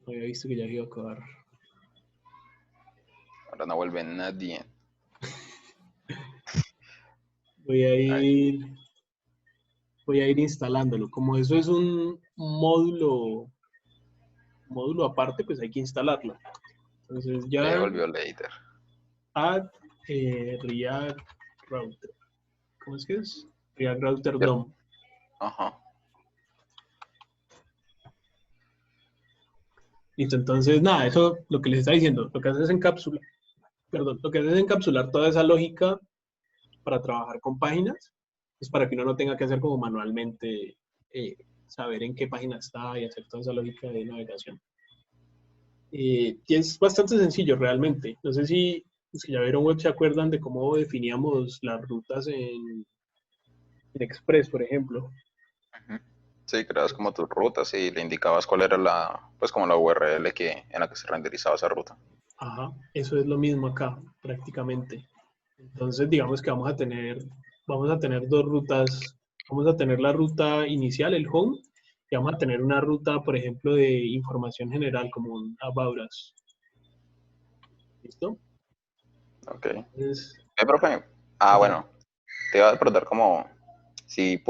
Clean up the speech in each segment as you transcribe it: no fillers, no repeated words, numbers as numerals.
No había visto que ya iba a acabar. Ahora no vuelve nadie. Voy a Ay, ir, voy a ir instalándolo. Como eso es un módulo aparte, pues hay que instalarlo. Entonces le ya volvió later. add React Router. ¿Cómo es que es? React Router ¿Cierto? DOM. Ajá. Listo, entonces nada, eso lo que les está diciendo, lo que hace es encapsular, perdón, lo que hace es encapsular toda esa lógica para trabajar con páginas, es para que uno no tenga que hacer como manualmente saber en qué página está y hacer toda esa lógica de navegación. Y es bastante sencillo realmente. No sé si los que ya vieron web se acuerdan de cómo definíamos las rutas en Express, por ejemplo. Ujú. Sí, creas como tus rutas y le indicabas cuál era pues como la URL en la que se renderizaba esa ruta. Ajá, eso es lo mismo acá, prácticamente. Entonces, digamos que vamos a tener dos rutas. Vamos a tener la ruta inicial, el home, y vamos a tener una ruta, por ejemplo, de información general, como un About Us. ¿Listo? Ok. Entonces, Profe. Ah, ajá. bueno, te iba a preguntar como si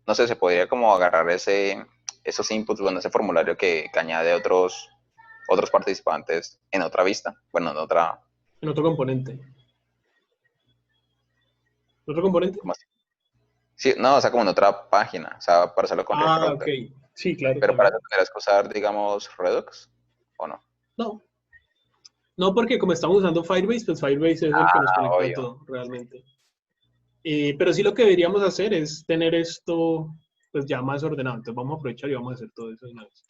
no sé, se podría como agarrar esos inputs, bueno, ese formulario que añade otros participantes en otra vista, bueno, en otra, En otro componente. ¿Otro componente? ¿cómo así? Sí, no, o sea, como en otra página, o sea, para hacerlo con React Ah, ok. Router. Sí, claro, Pero para también. eso tendrías que usar, digamos, Redux, ¿o no? No, no, porque como estamos usando Firebase, pues Firebase es el que nos Ah, conecta a obvio. todo, realmente. Pero sí lo que deberíamos hacer es tener esto pues ya más ordenado. Entonces vamos a aprovechar y vamos a hacer todo eso de una vez.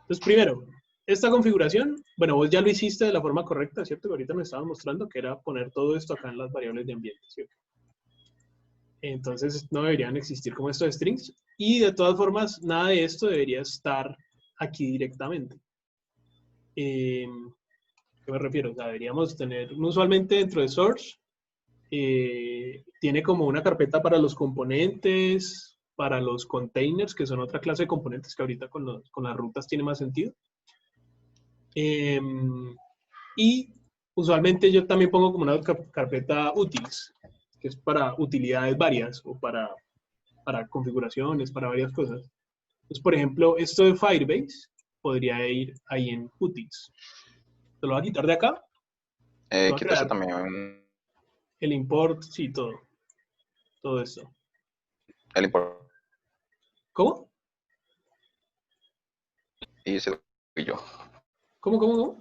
Entonces primero, esta configuración, bueno, vos ya lo hiciste de la forma correcta, ¿cierto? Que ahorita me estabas mostrando que era poner todo esto acá en las variables de ambiente, ¿cierto? Entonces no deberían existir como estos strings y de todas formas nada de esto debería estar aquí directamente. ¿Qué me refiero? O sea, deberíamos tener, usualmente dentro de source, tiene como una carpeta para los componentes, para los containers, que son otra clase de componentes que ahorita con las rutas tiene más sentido. Eh, y usualmente yo también pongo como una carpeta utils, que es para utilidades varias o para configuraciones, para varias cosas. Entonces, por ejemplo, esto de Firebase podría ir ahí en utils. Te lo voy a quitar de acá, te voy a Quítese crear también el import, sí, todo esto. el import ¿Cómo? y se lo y yo. ¿Cómo?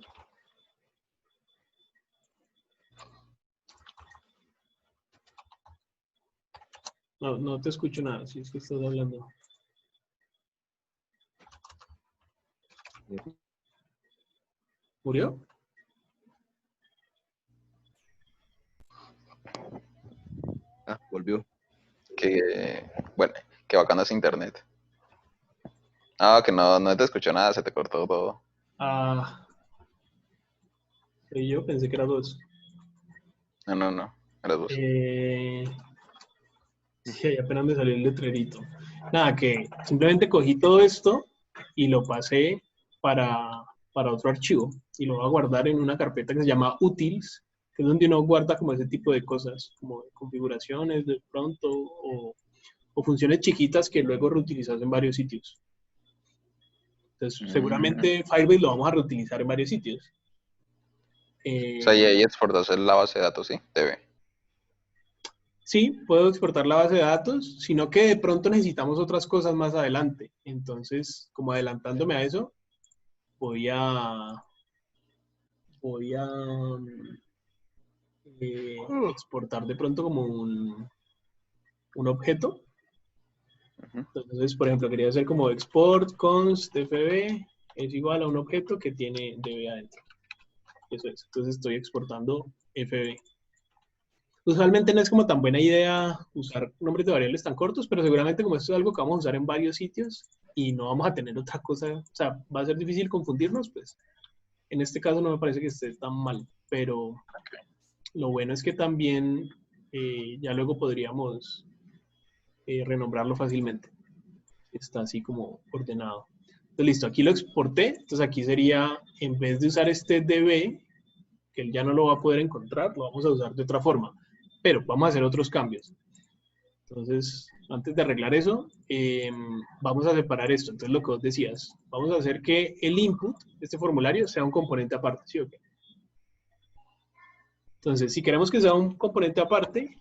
No, no te escucho nada, si es que estás hablando. ¿Murió? Ah, volvió. Bueno, que bacano es internet. Ah, que no te escuchó nada, se te cortó todo. Ah, soy yo, pensé que era dos. No, eres vos. Eh, sí, apenas me salió el letrerito. Nada, que simplemente cogí todo esto y lo pasé para, para otro archivo y lo voy a guardar en una carpeta que se llama utils, que es donde uno guarda como ese tipo de cosas, como configuraciones de pronto o funciones chiquitas que luego reutilizas en varios sitios. Entonces, Mm. seguramente Firebase lo vamos a reutilizar en varios sitios. O sea, y Eh, ahí exportas la base de datos, ¿sí? Debe. Sí, puedo exportar la base de datos, sino que de pronto necesitamos otras cosas más adelante. Entonces, como adelantándome a eso, voy a, voy a exportar de pronto como un objeto. Ujú. Entonces, por ejemplo, quería hacer como export const fb es igual a un objeto que tiene db adentro. Eso es. Entonces estoy exportando fb. Usualmente no es como tan buena idea usar nombres de variables tan cortos, pero seguramente como esto es algo que vamos a usar en varios sitios y no vamos a tener otra cosa, o sea, va a ser difícil confundirnos, pues en este caso no me parece que esté tan mal, pero lo bueno es que también ya luego podríamos renombrarlo fácilmente. Está así como ordenado. Entonces, listo, aquí lo exporté. Entonces, aquí sería, en vez de usar este DB, que él ya no lo va a poder encontrar, lo vamos a usar de otra forma. Pero vamos a hacer otros cambios. Entonces, antes de arreglar eso, vamos a separar esto. Entonces, lo que vos decías, vamos a hacer que el input, este formulario, sea un componente aparte, ¿sí o qué? Entonces, si queremos que sea un componente aparte,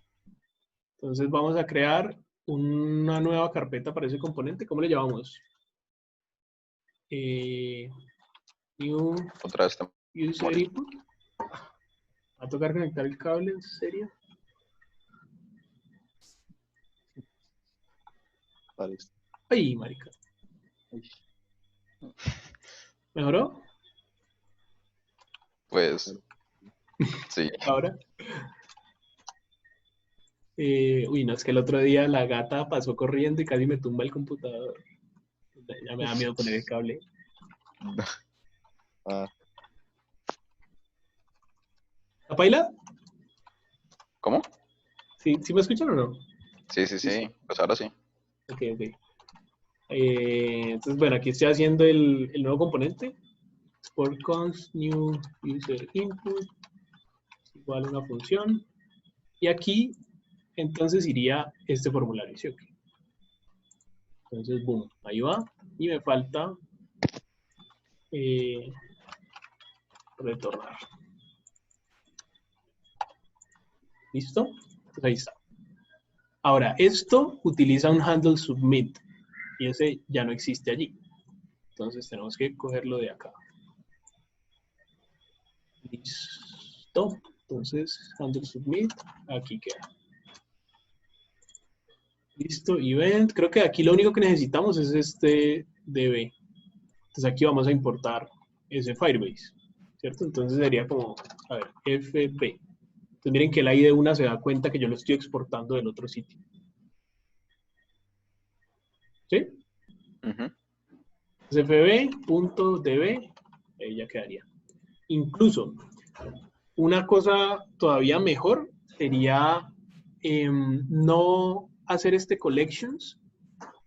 entonces vamos a crear una nueva carpeta para ese componente. ¿Cómo le llamamos? New Otra vez. user input. Va a tocar conectar el cable, ¿en serio? Parece. Ay, marica. ¿Mejoró? Pues, sí. Ahora. Uy, no, es que el otro día la gata pasó corriendo y casi me tumba el computador. Ya me da miedo poner el cable. Ah, ¿La paila? ¿Cómo? ¿Sí, ¿sí me escuchan o no? Sí, sí, sí. Pues ahora sí. Ok, ok. Entonces, bueno, aquí estoy haciendo el nuevo componente. Export const new user input igual a una función. Y aquí, entonces, iría este formulario, ¿sí o qué? Entonces, boom, ahí va. Y me falta retornar. ¿Listo? Pues ahí está. Ahora, esto utiliza un handle submit y ese ya no existe allí. Entonces tenemos que cogerlo de acá. Listo. Entonces, handle submit, aquí queda. Listo, event. Creo que aquí lo único que necesitamos es este DB. Entonces aquí vamos a importar ese Firebase, ¿cierto? Entonces sería como, a ver, FP. Entonces miren que el ID de una se da cuenta que yo lo estoy exportando del otro sitio. ¿Sí? Ujú. fb.db, ahí ya quedaría. Incluso, una cosa todavía mejor sería no hacer este collections,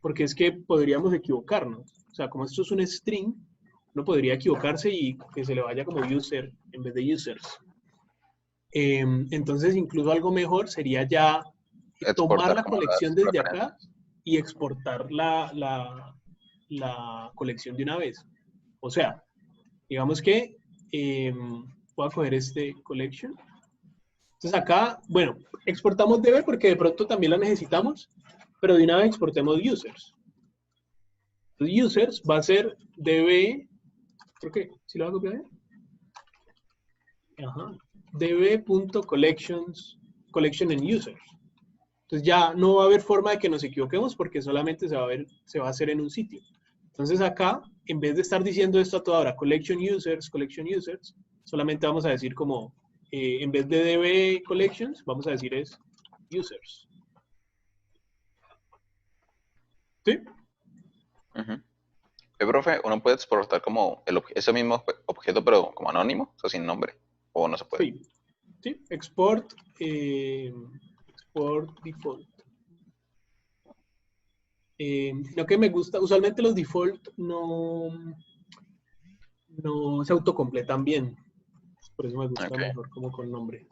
porque es que podríamos equivocarnos. O sea, como esto es un string, uno podría equivocarse y que se le vaya como user en vez de users. Entonces, incluso algo mejor sería ya tomar Exportar la como colección las desde acá referencias. y exportar la colección de una vez. O sea, digamos que voy a coger este collection. Entonces acá, bueno, exportamos DB porque de pronto también la necesitamos, pero de una vez exportemos users. Entonces users va a ser DB, creo que, ¿sí lo voy a copiar bien? Ajá. db.collections, collection en users. Entonces ya no va a haber forma de que nos equivoquemos porque solamente se va a hacer en un sitio. Entonces acá, en vez de estar diciendo esto a toda hora, collection users, solamente vamos a decir como, en vez de db collections, vamos a decir es users. ¿Sí? Ujú. Profe, uno puede exportar como ese mismo objeto, pero como anónimo, o sea, sin nombre, o no se puede. Sí. ¿Sí? Export, export default. Lo que me gusta, usualmente los default no se autocompletan bien. Por eso me gusta Ok. mejor como con nombre.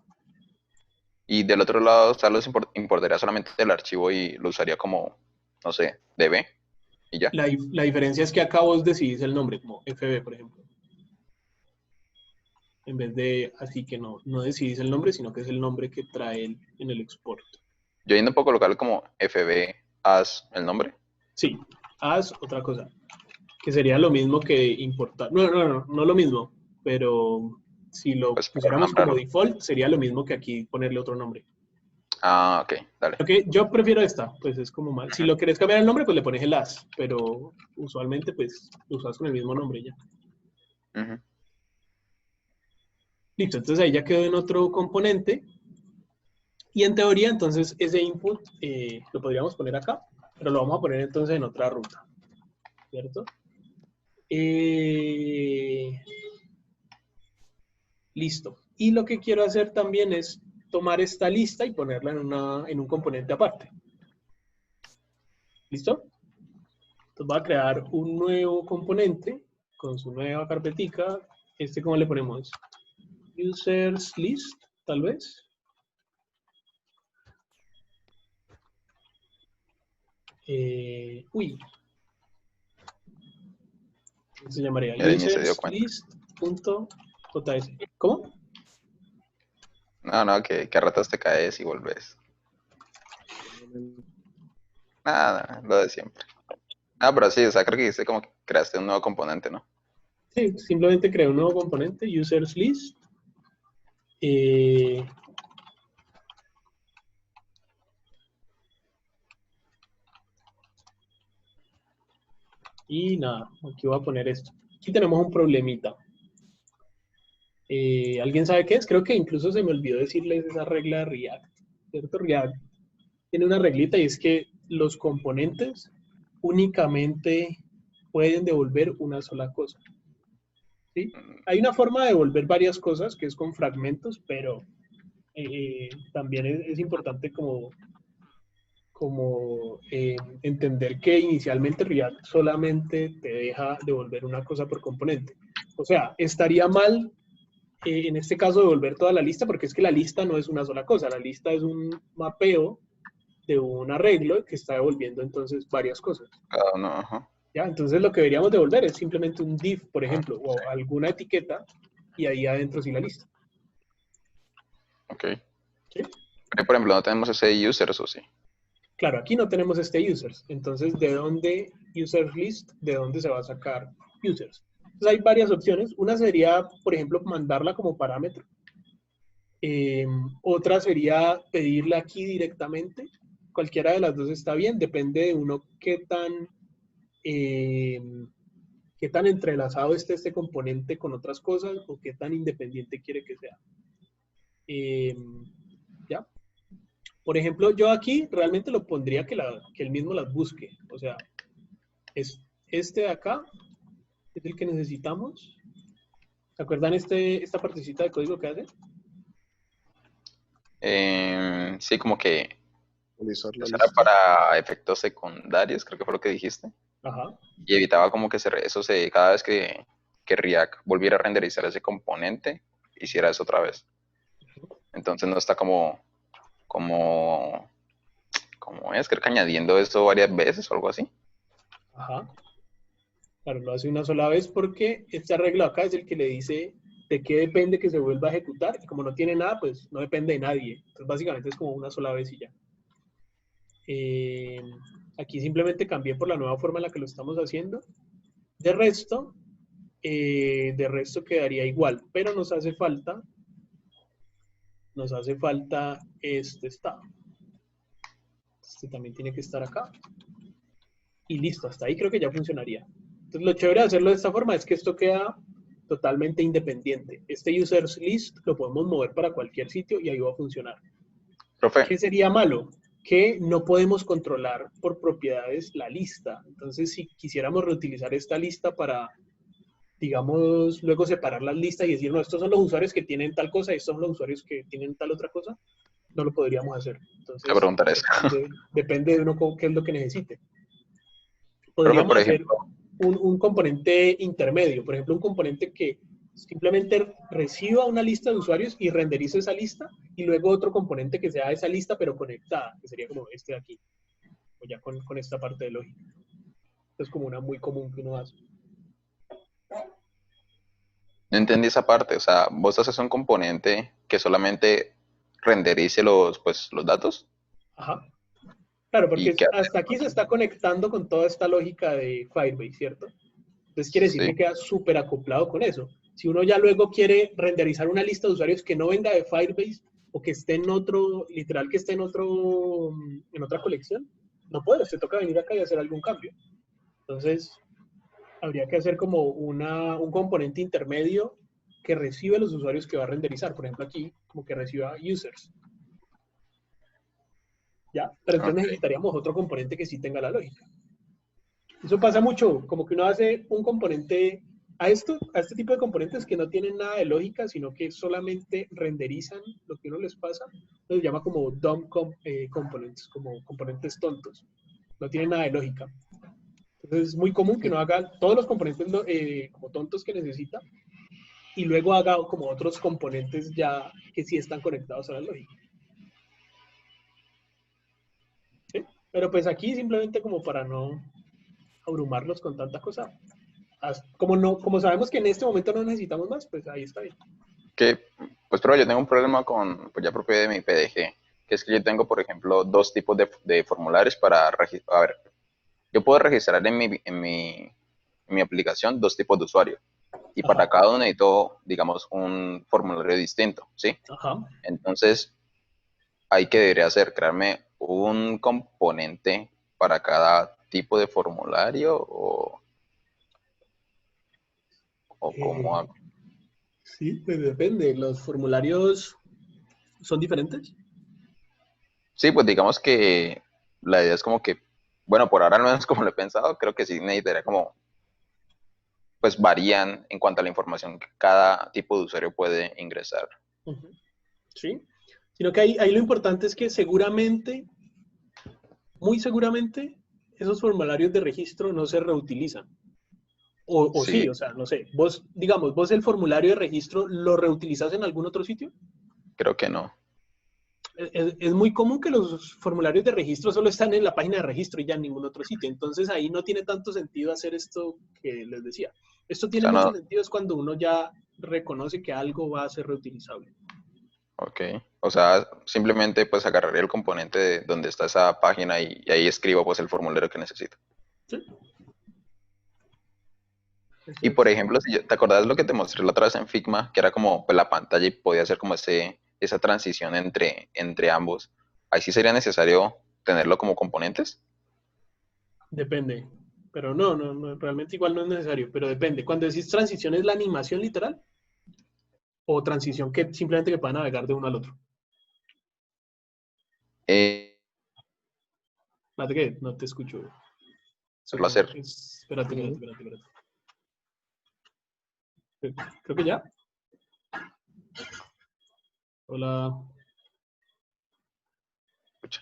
Y del otro lado, Carlos importaría solamente el archivo y lo usaría como, no sé, DB y ya. La diferencia es que acá vos decidís el nombre, como FB, por ejemplo. En vez de así que no decidís el nombre, sino que es el nombre que trae en el export. Yo yendo un poco colocarle como FB as el nombre. Sí, haz otra cosa, que sería lo mismo que importar. No lo mismo, pero si lo Pues para pusiéramos como nombrarlo. default, sería lo mismo que aquí ponerle otro nombre. Ah, ok, dale. Ok, yo prefiero esta, pues es como mal. Si lo querés cambiar el nombre, pues le pones el as, pero usualmente pues lo usas con el mismo nombre ya. Ujú. Listo, entonces ahí ya quedó en otro componente. Y en teoría, entonces, ese input lo podríamos poner acá, pero lo vamos a poner entonces en otra ruta, ¿cierto? Listo. Y lo que quiero hacer también es tomar esta lista y ponerla en un componente aparte. ¿Listo? Entonces va a crear un nuevo componente con su nueva carpetica. ¿Cómo le ponemos? Users list, tal vez. Uy. Se llamaría Y ahí ni se dio cuenta. userslist.js. ¿Cómo? No, que a ratos te caes y volves. Nada, lo de siempre. Ah, pero sí, o sea, creo que hiciste como que creaste un nuevo componente, ¿no? Sí, simplemente creé un nuevo componente, userslist. Y nada, aquí voy a poner esto. Aquí tenemos un problemita. ¿Alguien sabe qué es? Creo que incluso se me olvidó decirles esa regla de React. ¿Cierto? React tiene una reglita y es que los componentes únicamente pueden devolver una sola cosa. ¿Sí? Hay una forma de devolver varias cosas que es con fragmentos, pero también es importante como entender que inicialmente React solamente te deja devolver una cosa por componente. O sea, estaría mal en este caso devolver toda la lista porque es que la lista no es una sola cosa, la lista es un mapeo de un arreglo que está devolviendo entonces varias cosas. Cada uno, ajá. ¿Ya? Entonces lo que deberíamos devolver es simplemente un div, por ejemplo, o alguna etiqueta y ahí adentro sí la lista. Ok. ¿Sí? Pero, por ejemplo, no tenemos ese users, ¿o sí? Claro, aquí no tenemos este users. Entonces, ¿de dónde users list? ¿De dónde se va a sacar users? Entonces, hay varias opciones. Una sería, por ejemplo, mandarla como parámetro. Otra sería pedirla aquí directamente. Cualquiera de las dos está bien. Depende de uno qué tan entrelazado esté este componente con otras cosas o qué tan independiente quiere que sea. ¿Ya? Por ejemplo, yo aquí realmente lo pondría que él mismo las busque. O sea, es este de acá, es el que necesitamos. ¿Se acuerdan esta partecita de código que hace? Sí, como que Actualizar la eso era lista. para efectos secundarios, creo que fue lo que dijiste. Ajá. Y evitaba como que cada vez que React volviera a renderizar ese componente, hiciera eso otra vez. Entonces no está como es, creo que añadiendo eso varias veces o algo así. Ajá. Claro, lo hace una sola vez porque este arreglo acá es el que le dice de qué depende que se vuelva a ejecutar. Y como no tiene nada, pues no depende de nadie. Entonces básicamente es como una sola vez y ya. Aquí simplemente cambié por la nueva forma en la que lo estamos haciendo. De resto quedaría igual, pero nos hace falta este estado. Este también tiene que estar acá. Y listo, hasta ahí creo que ya funcionaría. Entonces lo chévere de hacerlo de esta forma es que esto queda totalmente independiente. Este users list lo podemos mover para cualquier sitio y ahí va a funcionar. Profe, ¿Qué sería malo? Que no podemos controlar por propiedades la lista. Entonces, si quisiéramos reutilizar esta lista para, digamos, luego separar las listas y decir, no, estos son los usuarios que tienen tal cosa y estos son los usuarios que tienen tal otra cosa, no lo podríamos hacer. te Entonces, preguntar eso. depende de uno qué es lo que necesite. Profe, Podríamos por hacer ejemplo, un componente intermedio, por ejemplo, un componente que simplemente reciba una lista de usuarios y renderice esa lista, y luego otro componente que sea esa lista pero conectada, que sería como este de aquí, o ya con esta parte de lógica. Es como una muy común que uno hace. no entendí esa parte. O sea, vos haces un componente que solamente renderice los datos Ajá. Claro, porque y que hace. hasta aquí se está conectando con toda esta lógica de Firebase, ¿cierto? Entonces quiere decir Sí, que queda súper acoplado con eso. Si uno ya luego quiere renderizar una lista de usuarios que no venga de Firebase o que esté en otro, literal que esté en otra colección, no puede, se toca venir acá y hacer algún cambio. Entonces, habría que hacer como un componente intermedio que recibe los usuarios que va a renderizar. Por ejemplo, aquí, como que reciba users. ¿Ya? Pero entonces ok. necesitaríamos otro componente que sí tenga la lógica. Eso pasa mucho, como que uno hace un componente a este tipo de componentes que no tienen nada de lógica, sino que solamente renderizan lo que uno les pasa, los llama como dumb components, como componentes tontos. No tienen nada de lógica. Entonces es muy común que uno haga todos los componentes como tontos que necesita y luego haga como otros componentes ya que sí están conectados a la lógica. ¿Sí? Pero pues aquí simplemente como para no abrumarlos con tanta cosa. Como sabemos que en este momento no necesitamos más, pues ahí está bien. Que, pues, pero yo tengo un problema con, pues ya propio de mi PDG, que es que yo tengo, por ejemplo, dos tipos de formularios para registrar. A ver, yo puedo registrar en mi aplicación dos tipos de usuario. Y para Ajá, cada uno necesito, digamos, un formulario distinto, ¿sí? ajá. Entonces, ¿ahí qué debería hacer? ¿Crearme un componente para cada tipo de formulario o cómo Eh, hago? sí, pues depende. Los formularios son diferentes. Sí, pues digamos que la idea es como que, bueno, por ahora al menos como lo he pensado, creo que sí necesitaría como, pues varían en cuanto a la información que cada tipo de usuario puede ingresar. Ujú. Sí. Sino que ahí lo importante es que seguramente, muy seguramente, esos formularios de registro no se reutilizan. O sí, Sí, o sea, no sé. Vos, digamos, vos el formulario de registro lo reutilizás en algún otro sitio. creo que no. Es muy común que los formularios de registro solo están en la página de registro y ya en ningún otro sitio. Entonces ahí no tiene tanto sentido hacer esto que les decía. Esto O tiene sea, mucho no, sentido es cuando uno ya reconoce que algo va a ser reutilizable. ok. O sea, simplemente pues agarraría el componente de donde está esa página y ahí escribo pues el formulario que necesito. ¿Sí? Eso Y por es. ejemplo, si ¿te acordás lo que te mostré la otra vez en Figma? Que era como pues, la pantalla y podía hacer como esa transición entre ambos. Ahí sí sería necesario tenerlo como componentes. Depende. Pero no, realmente igual no es necesario, pero depende. Cuando decís transición, ¿es la animación literal? ¿O transición que simplemente que pueda navegar de uno al otro? Eh, Espérate que no te escucho. Hacerlo hacer. Espérate. Creo que ya. Hola, Escucha.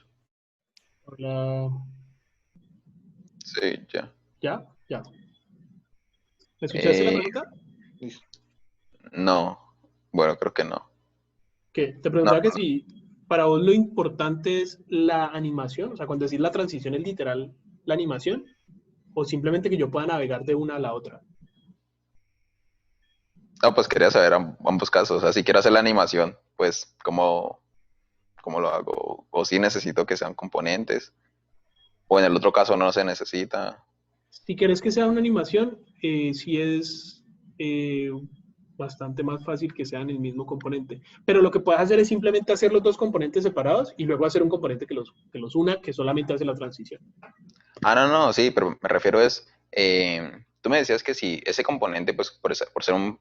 hola. Sí, ya. ¿Ya? ¿Me escuchaste la Eh, pregunta? no, bueno, creo que no. Que te No, preguntaba que si para vos lo importante es la animación, o sea, cuando decís la transición es literal la animación, o simplemente que yo pueda navegar de una a la otra. no, pues quería saber ambos casos. O sea, si quiero hacer la animación, pues, ¿cómo lo hago? O si necesito que sean componentes. O en el otro caso no se necesita. Si quieres que sea una animación, sí es eh, bastante más fácil que sean el mismo componente. Pero lo que puedes hacer es simplemente hacer los dos componentes separados y luego hacer un componente que los una, que solamente hace la transición. Ah, no, no, sí, pero me refiero es, tú me decías que si ese componente, pues por ser un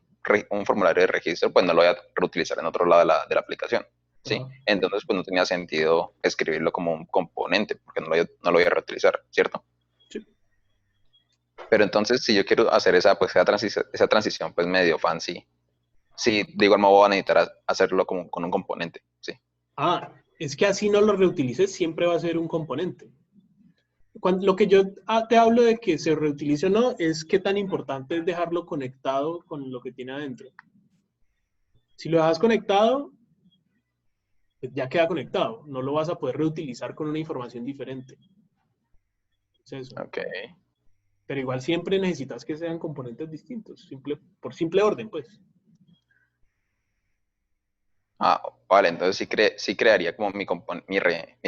formulario de registro, pues no lo voy a reutilizar en otro lado de la aplicación, ¿sí? Ajá. Entonces, pues no tenía sentido escribirlo como un componente, porque no lo voy a reutilizar, ¿cierto? Sí. Pero entonces, si yo quiero hacer esa transición, pues medio fancy, sí, de igual modo voy a necesitar hacerlo como, con un componente, ¿sí? Ah, es que así no lo reutilices, siempre va a ser un componente. Lo que yo te hablo de que se reutilice o no es qué tan importante es dejarlo conectado con lo que tiene adentro. Si lo dejas conectado, pues ya queda conectado. No lo vas a poder reutilizar con una información diferente. Es eso. Ok. Pero igual siempre necesitas que sean componentes distintos, por simple orden, pues. Ah, vale, entonces sí crearía como mi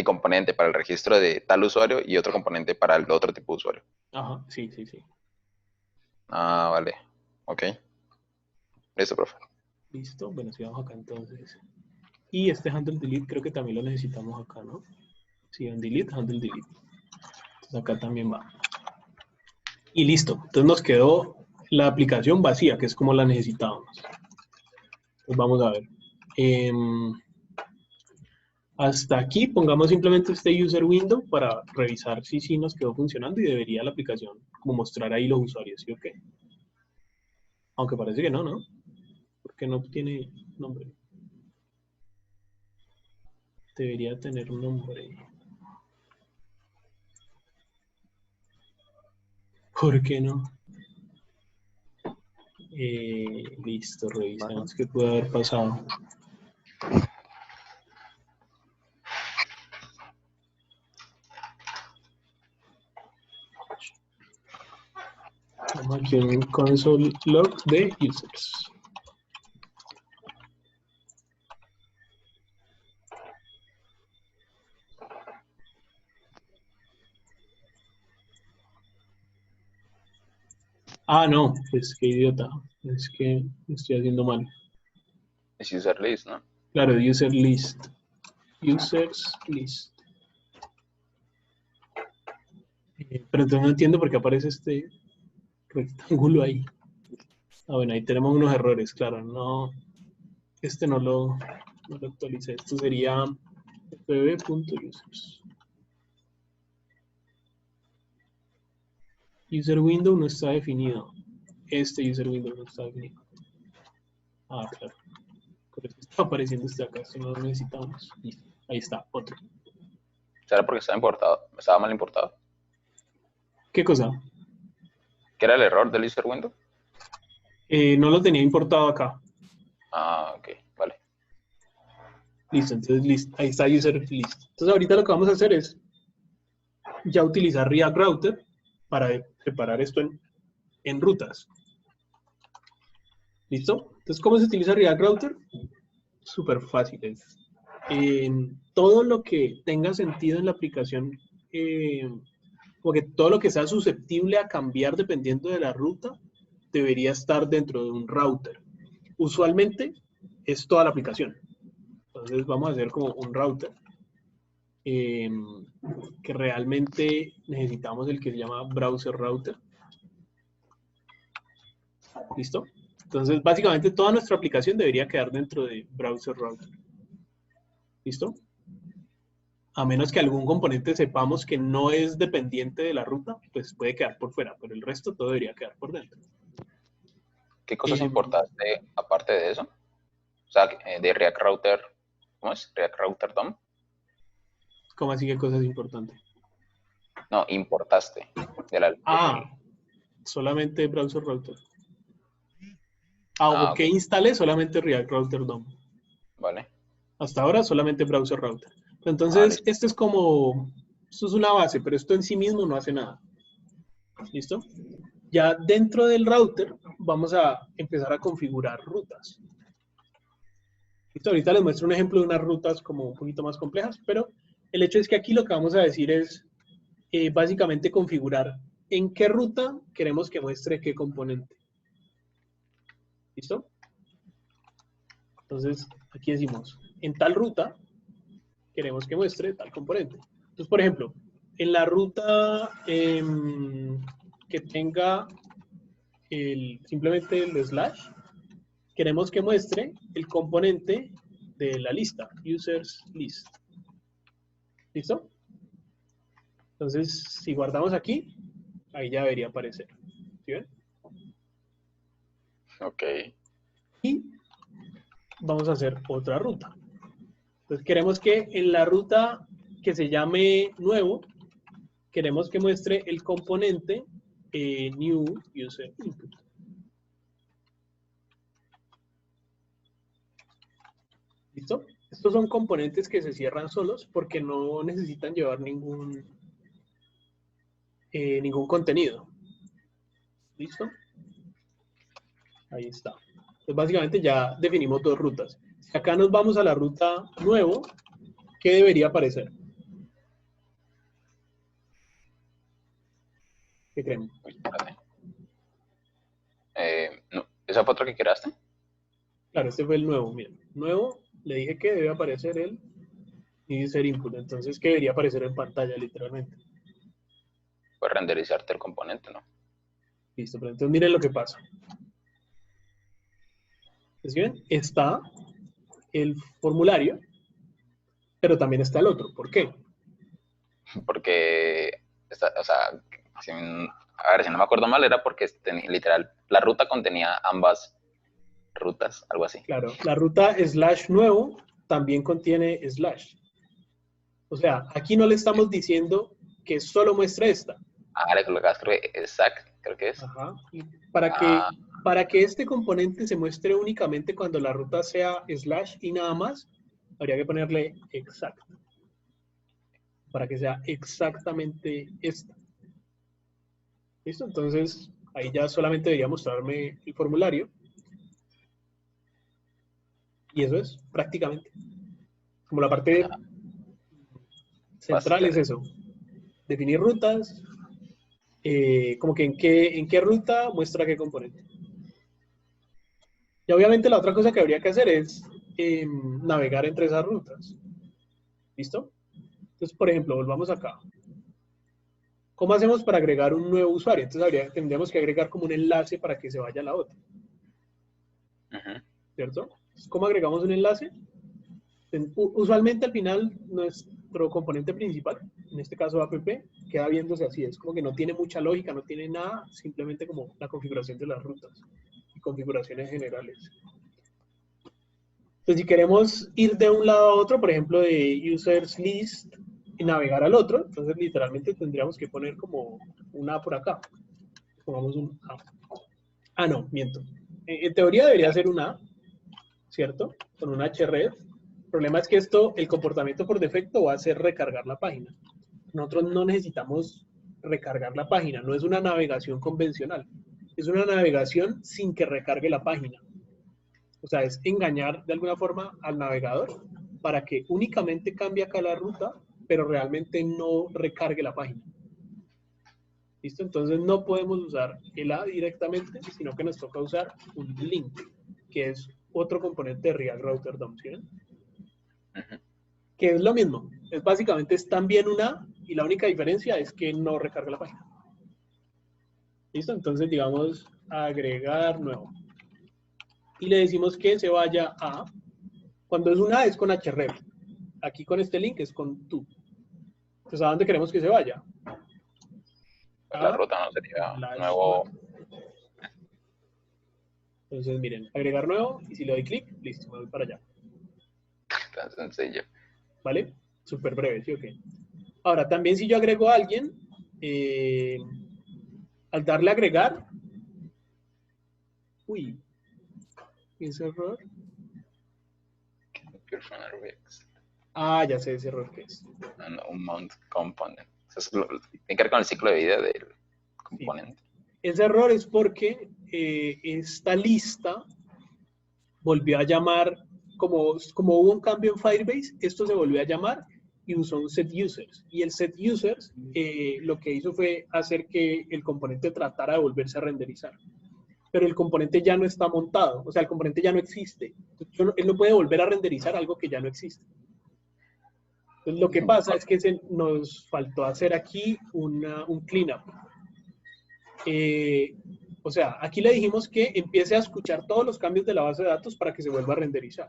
componente para el registro de tal usuario y otro componente para el otro tipo de usuario. Ajá, sí. Ah, vale. Ok. Listo, profe. Listo. Bueno, sigamos acá entonces. Y este handle delete creo que también lo necesitamos acá, ¿no? Sí, en delete, handle delete. Entonces acá también va. Y listo. Entonces nos quedó la aplicación vacía, que es como la necesitábamos. Pues vamos a ver. Em, hasta aquí pongamos simplemente este user window para revisar si sí nos quedó funcionando y debería la aplicación como mostrar ahí los usuarios, ¿sí o qué? Aunque parece que no, porque no tiene nombre. Debería tener un nombre. ¿Por qué no? Listo, revisemos qué puede haber pasado. Vamos aquí en console log de users. Ah, no, pues qué idiota. Es que estoy haciendo mal. Es user list, ¿no? Claro, user list. Users list. Pero entonces no entiendo por qué aparece este rectángulo ahí. Ah, bueno, ahí tenemos unos errores, claro. No, este no lo actualicé. Esto sería fb.users. User window no está definido. Este user window no está definido. Ah, claro. Por eso está apareciendo este acá. Esto no lo necesitamos. Listo. Ahí está, otro. ¿Será porque estaba importado? ¿Estaba mal importado? ¿Qué cosa? ¿Qué era el error del user window? No lo tenía importado acá. Ah, ok, vale. Listo, entonces listo. Ahí está user list. Entonces ahorita lo que vamos a hacer es ya utilizar React Router para separar esto en rutas. ¿Listo? Entonces, ¿cómo se utiliza React Router? Súper fácil. Todo lo que tenga sentido en la aplicación, porque todo lo que sea susceptible a cambiar dependiendo de la ruta, debería estar dentro de un router. Usualmente es toda la aplicación. Entonces vamos a hacer como un router que realmente necesitamos el que se llama browser router. ¿Listo? Entonces básicamente toda nuestra aplicación debería quedar dentro de browser router. ¿Listo? A menos que algún componente sepamos que no es dependiente de la ruta, pues puede quedar por fuera, pero el resto todo debería quedar por dentro. ¿Qué cosas importaste aparte de eso? O sea, de React Router, ¿cómo es? React Router DOM. ¿Cómo así que cosas importantes? No, importaste. Solamente browser router. ¿O qué ok. instalé? Solamente React Router DOM. Vale. Hasta ahora solamente browser router. Entonces, esto es una base, pero esto en sí mismo no hace nada. ¿Listo? Ya dentro del router vamos a empezar a configurar rutas. ¿Listo? Ahorita les muestro un ejemplo de unas rutas como un poquito más complejas, pero el hecho es que aquí lo que vamos a decir es básicamente configurar en qué ruta queremos que muestre qué componente. ¿Listo? Entonces, aquí decimos, en tal ruta queremos que muestre tal componente. Entonces, por ejemplo, en la ruta que tenga simplemente el slash, queremos que muestre el componente de la lista, users list. ¿Listo? Entonces, si guardamos aquí, ahí ya debería aparecer. ¿Sí ven? Ok. Y vamos a hacer otra ruta. Entonces, queremos que en la ruta que se llame nuevo, queremos que muestre el componente new user input. ¿Listo? Estos son componentes que se cierran solos porque no necesitan llevar ningún contenido. ¿Listo? Ahí está. Entonces, básicamente ya definimos dos rutas. Si acá nos vamos a la ruta nuevo, ¿qué debería aparecer? ¿Qué creen? Uy, espérate. No, ¿esa fue otra que creaste? Claro, este fue el nuevo. Miren, nuevo, le dije que debe aparecer el user input. Entonces, ¿qué debería aparecer en pantalla, literalmente? Pues renderizarte el componente, ¿no? Listo, pero entonces miren lo que pasa. ¿Es bien? Está el formulario, pero también está el otro. ¿Por qué? Porque, o sea, a ver, si no me acuerdo mal, era porque literal, la ruta contenía ambas rutas, algo así. Claro, la ruta slash nuevo también contiene slash. O sea, aquí no le estamos diciendo que solo muestre esta. Le colocas, creo que exact, creo que es. Ajá. Y Ah, para que este componente se muestre únicamente cuando la ruta sea slash y nada más, habría que ponerle exact. Para que sea exactamente esta. ¿Listo? Entonces, ahí ya solamente debería mostrarme el formulario. Y eso es, prácticamente. Como la parte central es bastante. eso. Definir rutas, como que en qué ruta muestra qué componente. Y obviamente la otra cosa que habría que hacer es navegar entre esas rutas. ¿Listo? Entonces, por ejemplo, volvamos acá. ¿Cómo hacemos para agregar un nuevo usuario? Entonces tendríamos que agregar como un enlace para que se vaya a la otra. Ujú. ¿Cierto? Entonces, ¿cómo agregamos un enlace? Usualmente al final nuestro componente principal, en este caso app, queda viéndose así. Es como que no tiene mucha lógica, no tiene nada, simplemente como la configuración de las rutas y configuraciones generales. Entonces, si queremos ir de un lado a otro, por ejemplo, de users list y navegar al otro, entonces literalmente tendríamos que poner como una por acá. Pongamos un A. Ah, no, miento. En teoría debería ser un A, ¿cierto? Con un href. El problema es que el comportamiento por defecto va a ser recargar la página. Nosotros no necesitamos recargar la página, no es una navegación convencional. Es una navegación sin que recargue la página. O sea, es engañar de alguna forma al navegador para que únicamente cambie acá la ruta, pero realmente no recargue la página. ¿Listo? Entonces no podemos usar el A directamente, sino que nos toca usar un link, que es otro componente de React Router DOM, ¿sí? Ujú. Que es lo mismo. Básicamente es también un A y la única diferencia es que no recarga la página. ¿Listo? Entonces, digamos, agregar nuevo. Y le decimos que se vaya a, cuando es un A es con href. Aquí con este link es con to. Entonces, ¿a dónde queremos que se vaya? Pues la A ruta no sería slash nuevo, nuevo. Entonces, miren, agregar nuevo y si le doy clic, listo, me voy para allá. tan sencillo. ¿Vale? Súper breve, ¿sí o qué? Ahora, también si yo agrego a alguien, al darle a agregar, uy, ese error. Ah, ya sé ese error que es. Un mount component. Tiene que ver con el ciclo de vida del Sí. componente. Ese error es porque esta lista volvió a llamar, como hubo un cambio en Firebase, esto se volvió a llamar y usó un set users. Y el set users lo que hizo fue hacer que el componente tratara de volverse a renderizar. Pero el componente ya no está montado, o sea, el componente ya no existe. Él no puede volver a renderizar algo que ya no existe. Entonces, lo que pasa es que nos faltó hacer aquí un cleanup. O sea, aquí le dijimos que empiece a escuchar todos los cambios de la base de datos para que se vuelva a renderizar.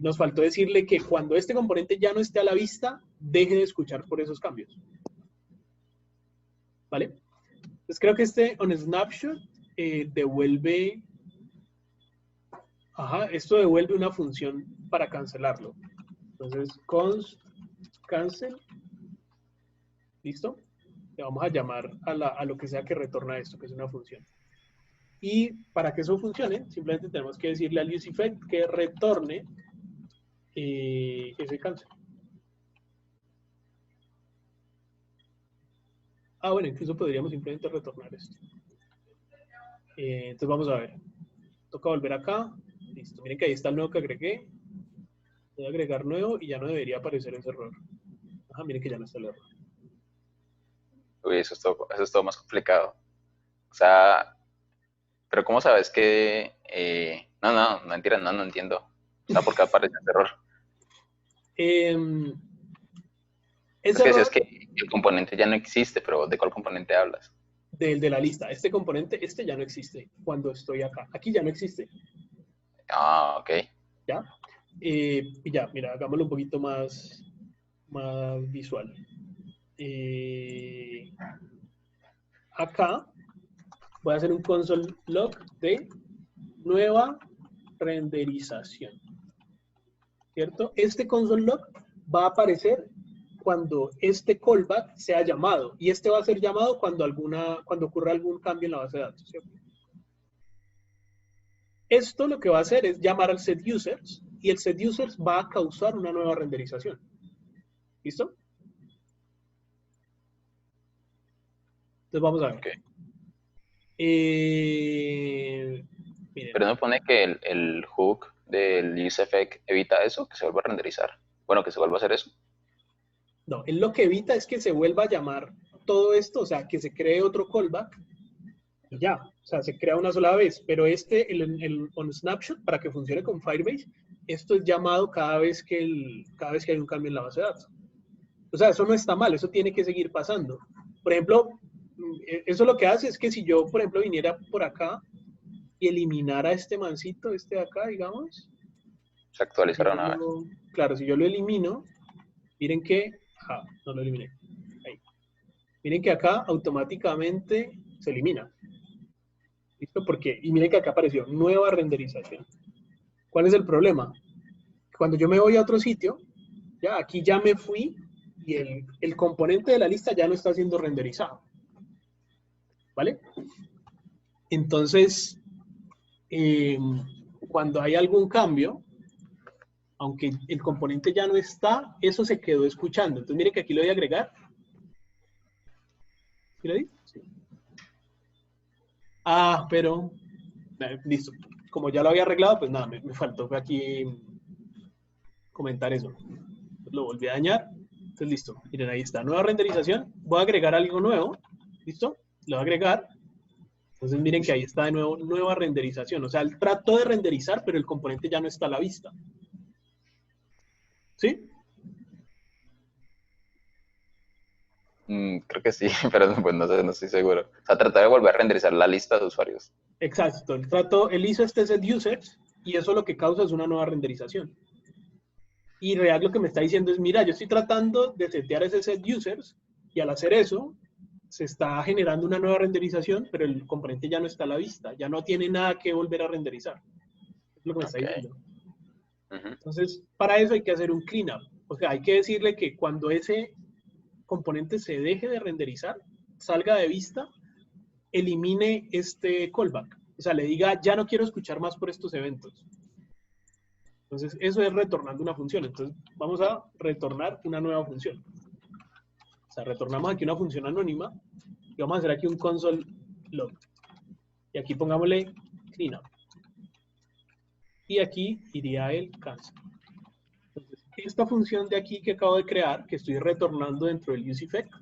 Nos faltó decirle que cuando este componente ya no esté a la vista, deje de escuchar por esos cambios. ¿Vale? Entonces creo que este onSnapshot devuelve... Ajá, esto devuelve una función para cancelarlo. Entonces, const cancel. ¿Listo? Le vamos a llamar a lo que sea que retorna esto, que es una función. Y para que eso funcione, simplemente tenemos que decirle al useEffect que retorne ese cancel. Ah, bueno, incluso podríamos simplemente retornar esto. Entonces vamos a ver. Toca volver acá. Listo. Miren que ahí está el nuevo que agregué. Voy a agregar nuevo y ya no debería aparecer ese error. Ajá, miren que ya no está el error. Uy, eso es todo más complicado. O sea, pero ¿cómo sabes que... no, mentira, no entiendo. O sea, ¿por qué aparece ese error? Es Ese que decías error que el componente ya no existe, pero ¿de cuál componente hablas? del de la lista. Este componente, este ya no existe cuando estoy acá. Aquí ya no existe. Ah, ok. ¿Ya? Y ya, mira, hagámoslo un poquito más visual. Acá voy a hacer un console log de nueva renderización. ¿Cierto? Este console log va a aparecer cuando este callback sea llamado. Y este va a ser llamado cuando ocurra algún cambio en la base de datos. ¿Sí? Esto lo que va a hacer es llamar al setUsers y el setUsers va a causar una nueva renderización. ¿Listo? Entonces vamos a ver. Okay. Miren. Pero no pone que el hook del useEffect evita eso, que se vuelva a renderizar. Bueno, que se vuelva a hacer eso. No, él lo que evita es que se vuelva a llamar todo esto, o sea, que se cree otro callback y ya, o sea, se crea una sola vez, pero el onSnapshot, para que funcione con Firebase, esto es llamado cada vez que hay un cambio en la base de datos. O sea, eso no está mal, eso tiene que seguir pasando. Por ejemplo, eso lo que hace es que si yo, por ejemplo, viniera por acá y eliminara este mancito, este de acá, digamos. Se actualizará una vez. Claro, si yo lo elimino, miren que, no lo eliminé. Ahí. Miren que acá automáticamente se elimina. ¿Listo? ¿Por qué? Y miren que acá apareció nueva renderización. ¿Cuál es el problema? Cuando yo me voy a otro sitio, ya aquí ya me fui y el componente de la lista ya no está siendo renderizado. ¿Vale? Entonces, cuando hay algún cambio, aunque el componente ya no está, eso se quedó escuchando. Entonces, miren que aquí lo voy a agregar. ¿Sí lo di? Sí. Pero, listo. Como ya lo había arreglado, pues nada, me faltó aquí comentar eso. Lo volví a dañar. Entonces, listo. Miren, ahí está. Nueva renderización. Voy a agregar algo nuevo. ¿Listo? Lo voy a agregar. Entonces, miren que ahí está de nuevo nueva renderización. O sea, él trató de renderizar, pero el componente ya no está a la vista. ¿Sí? Creo que sí, pero pues no sé, no estoy seguro. O sea, tratar de volver a renderizar la lista de usuarios. Exacto. Él hizo este setUsers y eso lo que causa es una nueva renderización. Y React lo que me está diciendo es, mira, yo estoy tratando de setear ese setUsers y al hacer eso, se está generando una nueva renderización, pero el componente ya no está a la vista, ya no tiene nada que volver a renderizar. Es lo que me está diciendo. Entonces, para eso hay que hacer un cleanup. O sea, hay que decirle que cuando ese componente se deje de renderizar, salga de vista, elimine este callback. O sea, le diga, ya no quiero escuchar más por estos eventos. Entonces, eso es retornando una función. Entonces, vamos a retornar una nueva función. O sea, retornamos aquí una función anónima y vamos a hacer aquí un console log. Y aquí pongámosle cleanup. Y aquí iría el cancel. Entonces, esta función de aquí que acabo de crear, que estoy retornando dentro del useEffect,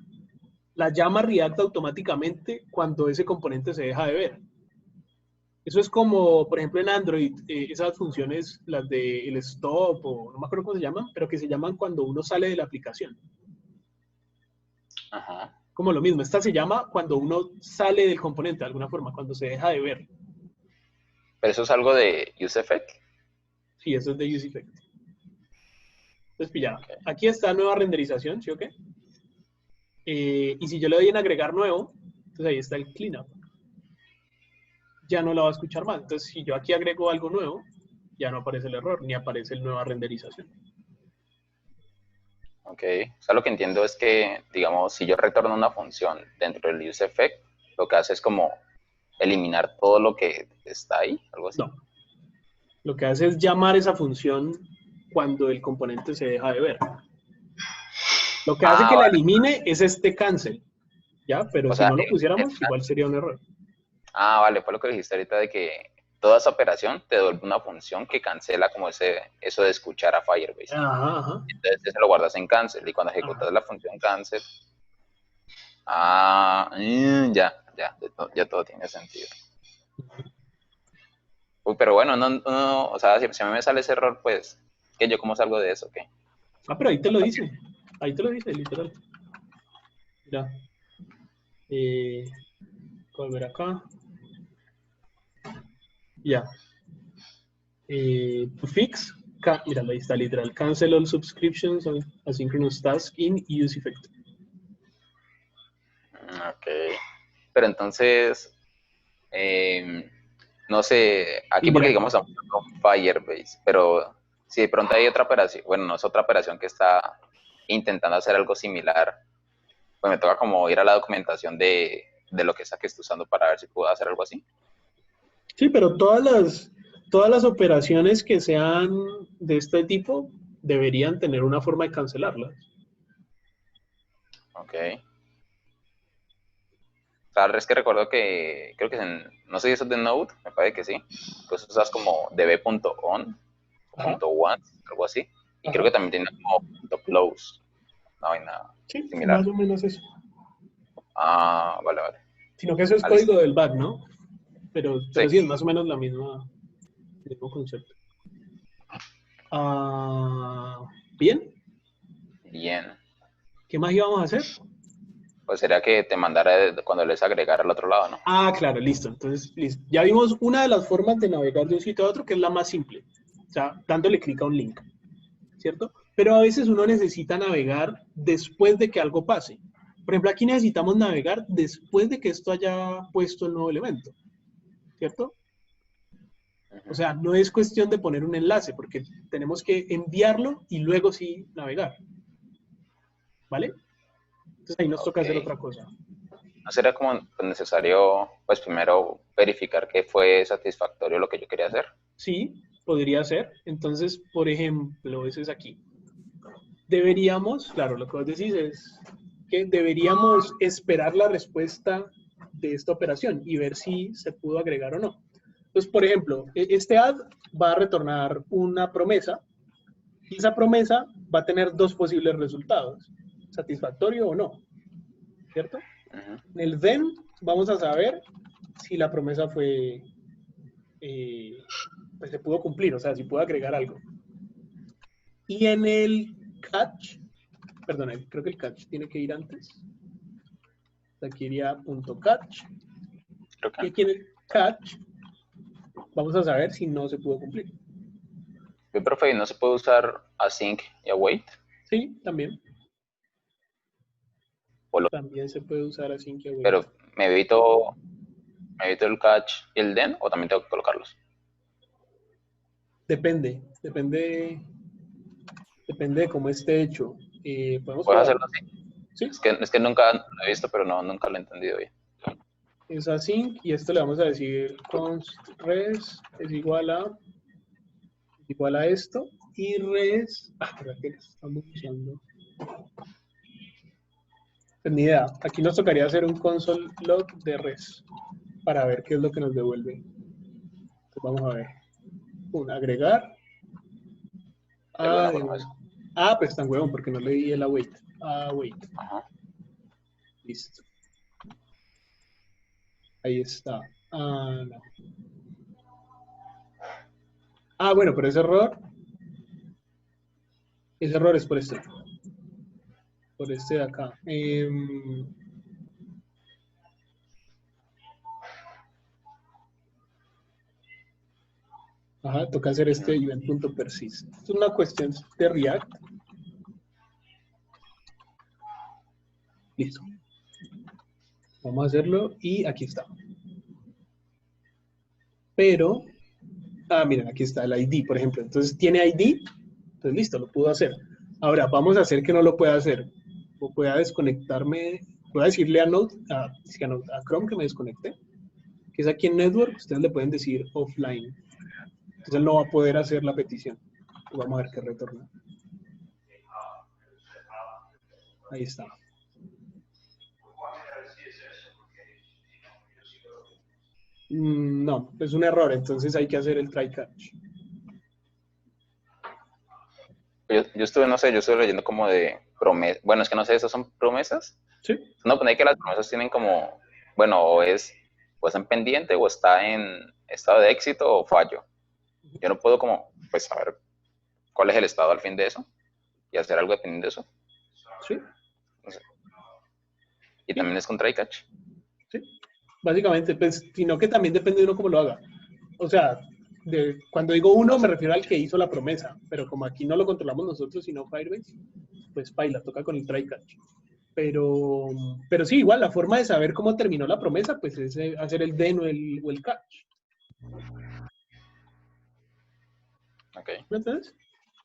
la llama React automáticamente cuando ese componente se deja de ver. Eso es como, por ejemplo, en Android, esas funciones, las de el stop, o no me acuerdo cómo se llaman, pero que se llaman cuando uno sale de la aplicación. Ajá. Como lo mismo, esta se llama cuando uno sale del componente de alguna forma, cuando se deja de ver. Pero eso es algo de useEffect. Sí, eso es de useEffect. Entonces, pilla, aquí está nueva renderización, ¿sí o qué? Y si yo le doy en agregar nuevo, entonces ahí está el cleanup. Ya no la va a escuchar más. Entonces, si yo aquí agrego algo nuevo, ya no aparece el error, ni aparece la nueva renderización. Ok. O sea, lo que entiendo es que, digamos, si yo retorno una función dentro del useEffect, lo que hace es como eliminar todo lo que está ahí, algo así. No. Lo que hace es llamar esa función cuando el componente se deja de ver. Lo que hace que la elimine es este cancel, ¿ya? Pero si no lo pusiéramos, igual sería un error. Vale, fue lo que dijiste ahorita de que toda esa operación te devuelve una función que cancela como eso de escuchar a Firebase. Ajá. Entonces eso lo guardas en cancel y cuando ejecutas la función cancel, ya todo tiene sentido. Uy, pero bueno, no, o sea, si a mí me sale ese error, pues, ¿qué yo cómo salgo de eso? ¿Qué? Pero ahí te lo dice. Ahí te lo dice, literal. Mira. Volver acá. Ya. To fix. Mira, ahí está literal. Cancel all subscriptions on asynchronous task in useEffect. Ok. Pero entonces, no sé, aquí porque digamos estamos con Firebase, pero si de pronto hay otra operación, bueno, no es otra operación que está intentando hacer algo similar, pues me toca como ir a la documentación de lo que sea que esté usando para ver si puedo hacer algo así. Sí, pero todas las operaciones que sean de este tipo deberían tener una forma de cancelarlas. Ok. Claro, es que recuerdo que, creo que no sé si eso es de Node, me parece que sí. Pues usas como db.on Ajá, o .one, algo así. Y creo ajá. que también tiene como .close, una vaina Sí, similar. más o menos eso. Ah, vale, vale. Sino que eso es Ah, listo. código del back, ¿no? Pero Sí, sí, es más o menos el mismo concepto. Ah, bien, bien. ¿qué más íbamos a hacer? Pues sería que te mandara cuando les agregar al otro lado, ¿no? Ah, claro, listo. Entonces, listo. Ya vimos una de las formas de navegar de un sitio a otro, que es la más simple. O sea, dándole clic a un link, ¿cierto? Pero a veces uno necesita navegar después de que algo pase. Por ejemplo, aquí necesitamos navegar después de que esto haya puesto el nuevo elemento, ¿cierto? O Ujú. sea, no es cuestión de poner un enlace, porque tenemos que enviarlo y luego sí navegar, ¿vale? Entonces ahí nos toca Ok. hacer otra cosa. ¿No sería como necesario, pues primero verificar que fue satisfactorio lo que yo quería hacer? Sí, podría ser. Entonces, por ejemplo, ese es aquí. Deberíamos, claro, lo que vos decís es que deberíamos esperar la respuesta de esta operación y ver si se pudo agregar o no. Entonces, por ejemplo, este add va a retornar una promesa y esa promesa va a tener dos posibles resultados, satisfactorio o no, ¿cierto? Ujú. En el then vamos a saber si la promesa fue, pues se pudo cumplir, o sea, si pudo agregar algo. Y en el catch, perdón, creo que el catch tiene que ir antes. Aquí iría .catch. Creo Y que. aquí en el catch vamos a saber si no se pudo cumplir. Mi profe, ¿no se puede usar async y await? Sí, también. O También se puede usar async y await. pero me evito el catch y el then, o también tengo que colocarlos. Depende de cómo esté hecho. Podemos ¿Puedes probar. hacerlo así? Sí, Es que nunca lo he visto, pero nunca lo he entendido bien. es async y esto le vamos a decir const res es igual a esto y res, ¿verdad que estamos usando? Pues ni idea. Aquí nos tocaría hacer un console log de res para ver qué es lo que nos devuelve. Entonces vamos a ver. Agregar. Qué Ah, buena de forma una. eso. Ah, pues tan huevón porque no le di el await. Await. Ajá. Listo. Ahí está. Ah, no. Ah, bueno, pero ese error es por este de acá. Ajá, toca hacer este Ujú. event.persist. Es una cuestión de React. Listo. Vamos a hacerlo y aquí está. Pero, miren, aquí está el ID, por ejemplo. Entonces, ¿tiene ID? Entonces, listo, lo pudo hacer. Ahora, vamos a hacer que no lo pueda hacer. O pueda desconectarme, pueda decirle a Node, a Chrome que me desconecte, que es aquí en Network, ustedes le pueden decir offline. Entonces, él no va a poder hacer la petición. Vamos a ver qué retorna. Ahí está. No, es un error, entonces hay que hacer el try catch. Yo estuve, no sé, yo estuve leyendo como de promesas. Bueno, es que no sé, ¿esas son promesas? ¿Sí? No, pues hay que las promesas tienen como, bueno, o está en pendiente, o está en estado de éxito o fallo. Yo no puedo como, pues, saber cuál es el estado al fin de eso y hacer algo dependiendo de eso. ¿Sí? No sé. Y ¿Sí? también es con try catch. ¿Sí? Básicamente, pues, sino que también depende de uno cómo lo haga. O sea, cuando digo uno No me sé. refiero al que hizo la promesa, pero como aquí no lo controlamos nosotros, sino Firebase, pues paila, toca con el try catch. Pero sí, igual, la forma de saber cómo terminó la promesa, pues es hacer el den o el catch. Ok. ¿Me entiendes?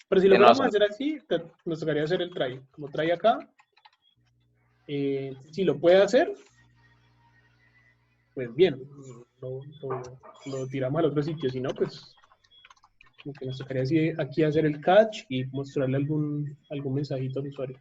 Pero si lo Sí, no, fuéramos a hacer así, nos tocaría hacer el try. Como try acá, si lo puede hacer, pues bien, lo tiramos al otro sitio. Si no, pues como que nos tocaría así aquí hacer el catch y mostrarle algún mensajito al usuario.